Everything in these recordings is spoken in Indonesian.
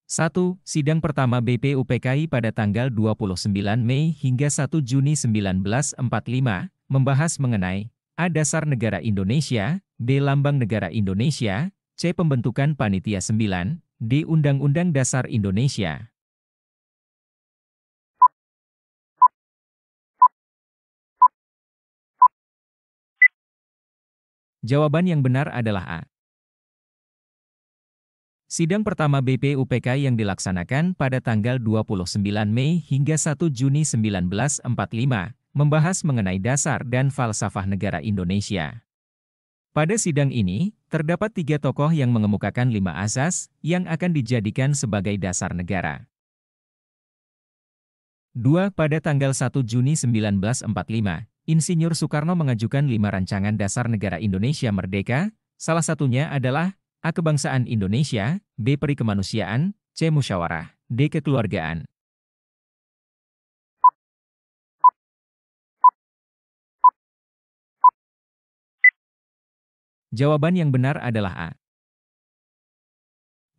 1. Sidang pertama BPUPKI pada tanggal 29 Mei hingga 1 Juni 1945 membahas mengenai A. Dasar Negara Indonesia, B. Lambang Negara Indonesia, C. Pembentukan Panitia 9, D. Undang-Undang Dasar Indonesia. Jawaban yang benar adalah A. Sidang pertama BPUPKI yang dilaksanakan pada tanggal 29 Mei hingga 1 Juni 1945 membahas mengenai dasar dan falsafah negara Indonesia. Pada sidang ini, terdapat 3 tokoh yang mengemukakan 5 asas yang akan dijadikan sebagai dasar negara. 2. Pada tanggal 1 Juni 1945, Insinyur Soekarno mengajukan 5 rancangan dasar negara Indonesia merdeka, salah satunya adalah A. Kebangsaan Indonesia, B. Perikemanusiaan, C. Musyawarah, D. Kekeluargaan. Jawaban yang benar adalah A.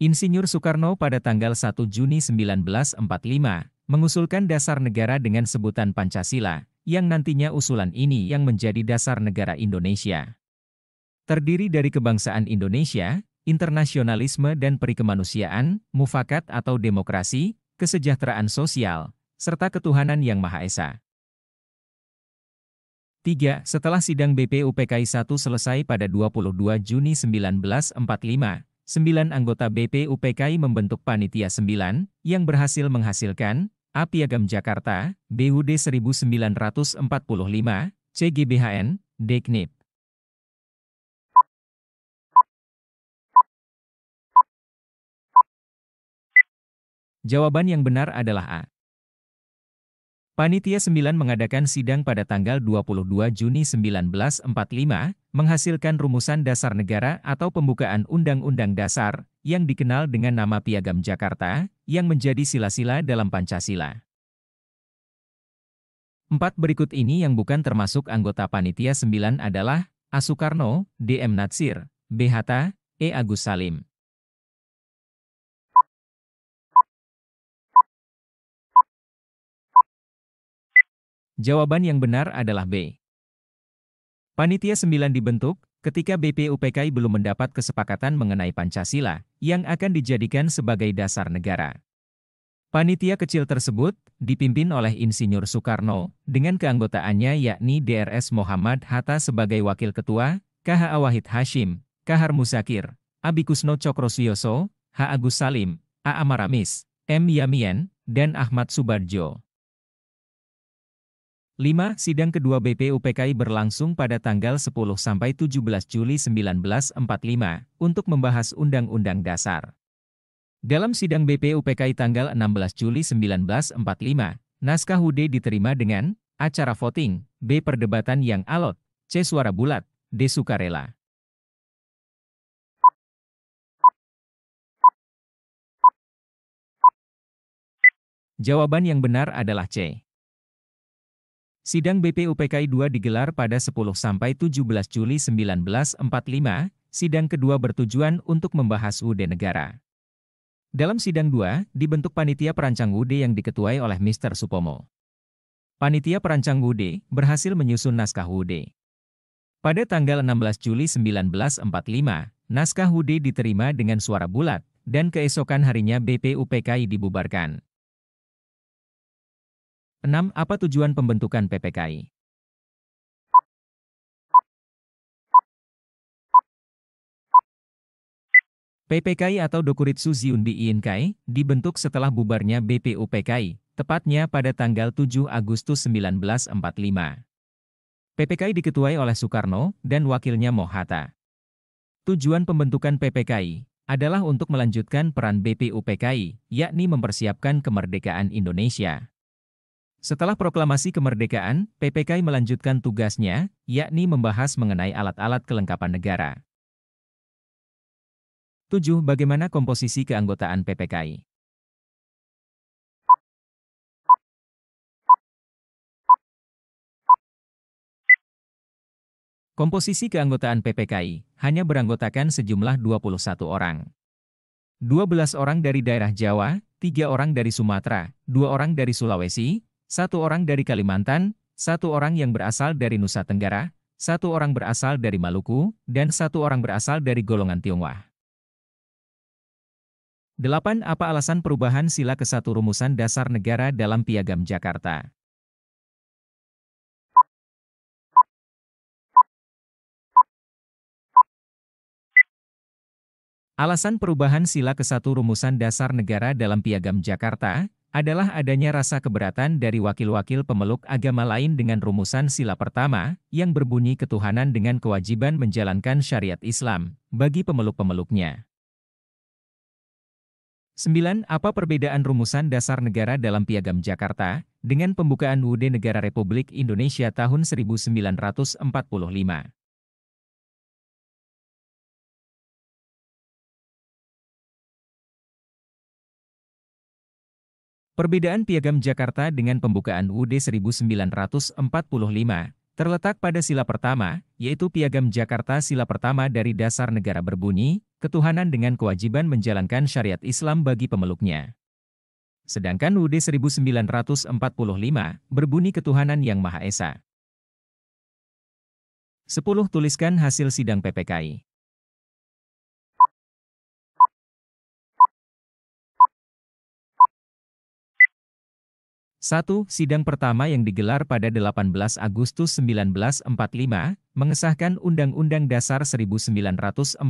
Insinyur Soekarno pada tanggal 1 Juni 1945 mengusulkan dasar negara dengan sebutan Pancasila, yang nantinya usulan ini yang menjadi dasar negara Indonesia. Terdiri dari kebangsaan Indonesia, internasionalisme dan perikemanusiaan, mufakat atau demokrasi, kesejahteraan sosial, serta ketuhanan yang Maha Esa. 3. Setelah sidang BPUPKI 1 selesai pada 22 Juni 1945, 9 anggota BPUPKI membentuk Panitia 9, yang berhasil menghasilkan A. Piagam Jakarta, B. UUD 1945, C. GBHN, D. KNIP. Jawaban yang benar adalah A. Panitia 9 mengadakan sidang pada tanggal 22 Juni 1945, menghasilkan rumusan dasar negara atau pembukaan Undang-Undang Dasar, yang dikenal dengan nama Piagam Jakarta, yang menjadi sila-sila dalam Pancasila. 4 berikut ini yang bukan termasuk anggota Panitia 9 adalah A. Soekarno, D. M. Natsir, B. Hatta, E. Agus Salim. Jawaban yang benar adalah B. Panitia 9 dibentuk ketika BPUPKI belum mendapat kesepakatan mengenai Pancasila yang akan dijadikan sebagai dasar negara. Panitia kecil tersebut dipimpin oleh Insinyur Soekarno dengan keanggotaannya yakni Drs Muhammad Hatta sebagai Wakil Ketua, KH Wahid Hashim, Kahar Musakir, Abikusno Cokrosiyoso, H. Agus Salim, A. Amaramis, M. Yamien, dan Ahmad Subardjo. 5. Sidang kedua BPUPKI berlangsung pada tanggal 10-17 Juli 1945 untuk membahas Undang-Undang Dasar. Dalam sidang BPUPKI tanggal 16 Juli 1945, naskah UUD diterima dengan A. Cara voting, B. Perdebatan yang alot, C. Suara bulat, D. Sukarela. Jawaban yang benar adalah C. Sidang BPUPKI 2 digelar pada 10-17 Juli 1945, sidang kedua bertujuan untuk membahas UUD negara. Dalam sidang 2, dibentuk Panitia Perancang UUD yang diketuai oleh Mr. Supomo. Panitia Perancang UUD berhasil menyusun naskah UUD. Pada tanggal 16 Juli 1945, naskah UUD diterima dengan suara bulat, dan keesokan harinya BPUPKI dibubarkan. 6. Apa tujuan pembentukan PPKI? PPKI atau Dokuritsu Ziunbi Inkai dibentuk setelah bubarnya BPUPKI, tepatnya pada tanggal 7 Agustus 1945. PPKI diketuai oleh Soekarno dan wakilnya Mohatta. Tujuan pembentukan PPKI adalah untuk melanjutkan peran BPUPKI, yakni mempersiapkan kemerdekaan Indonesia. Setelah proklamasi kemerdekaan, PPKI melanjutkan tugasnya, yakni membahas mengenai alat-alat kelengkapan negara. 7. Bagaimana komposisi keanggotaan PPKI? Komposisi keanggotaan PPKI hanya beranggotakan sejumlah 21 orang. 12 orang dari daerah Jawa, 3 orang dari Sumatera, 2 orang dari Sulawesi, 1 orang dari Kalimantan, 1 orang yang berasal dari Nusa Tenggara, 1 orang berasal dari Maluku, dan 1 orang berasal dari golongan Tionghoa. 8. Apa alasan perubahan sila ke-1 Rumusan Dasar Negara dalam Piagam Jakarta? Alasan perubahan sila ke-1 Rumusan Dasar Negara dalam Piagam Jakarta adalah adanya rasa keberatan dari wakil-wakil pemeluk agama lain dengan rumusan sila pertama, yang berbunyi ketuhanan dengan kewajiban menjalankan syariat Islam bagi pemeluk-pemeluknya. 9. Apa perbedaan rumusan dasar negara dalam Piagam Jakarta dengan pembukaan UUD Negara Republik Indonesia tahun 1945? Perbedaan Piagam Jakarta dengan pembukaan UUD 1945 terletak pada sila pertama, yaitu Piagam Jakarta sila pertama dari dasar negara berbunyi, ketuhanan dengan kewajiban menjalankan syariat Islam bagi pemeluknya. Sedangkan UUD 1945 berbunyi ketuhanan yang Maha Esa. 10. Tuliskan hasil sidang PPKI. 1. Sidang pertama yang digelar pada 18 Agustus 1945, mengesahkan Undang-Undang Dasar 1945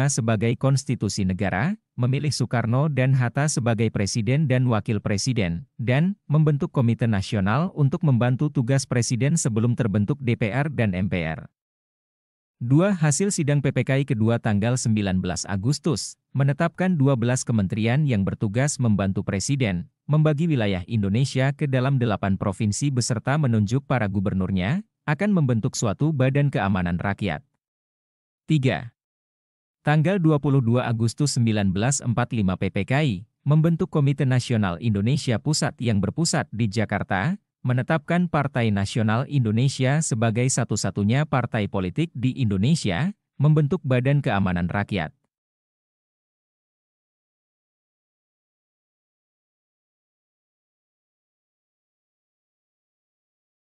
sebagai konstitusi negara, memilih Soekarno dan Hatta sebagai Presiden dan Wakil Presiden, dan membentuk Komite Nasional untuk membantu tugas Presiden sebelum terbentuk DPR dan MPR. 2. Hasil sidang PPKI kedua tanggal 19 Agustus, menetapkan 12 kementerian yang bertugas membantu Presiden, membagi wilayah Indonesia ke dalam 8 provinsi beserta menunjuk para gubernurnya, akan membentuk suatu Badan Keamanan Rakyat. 3. Tanggal 22 Agustus 1945 PPKI, membentuk Komite Nasional Indonesia Pusat yang berpusat di Jakarta, menetapkan Partai Nasional Indonesia sebagai satu-satunya partai politik di Indonesia, membentuk Badan Keamanan Rakyat.